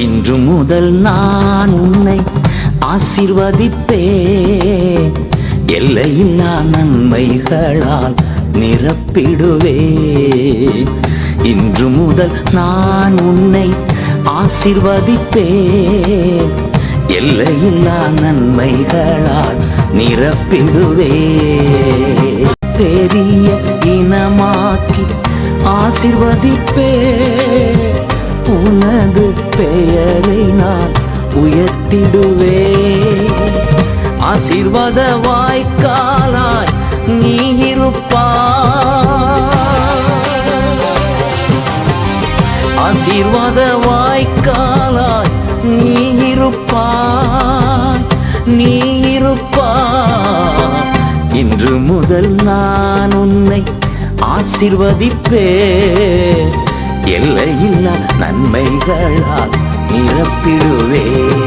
இன்று முதல் நான் உன்னை ஆசீர்வதிப்பேன், எல்லையில்லா நன்மைகளால் நிரப்பிடுவேன். இன்று முதல் நான் உன்னை ஆசீர்வதிப்பேன், எல்லையில்லா நன்மைகளால் நிரப்பிடுவேன். பெரிய இனமாக்கி ஆசீர்வதிப்பேன், உனது பெயரை நான் உயர்த்திடுவேன். ஆசீர்வாத வாய்க்காலாய் நீ இருப்பாய், ஆசீர்வாத வாய்க்காலாய் நீ இருப்பாய், நீ இருப்பாய். இன்று முதல் நான் உன்னை ஆசீர்வதிப்பேன், எல்லையில்லா நன்மைகளால் நிரப்பிடுவேன்.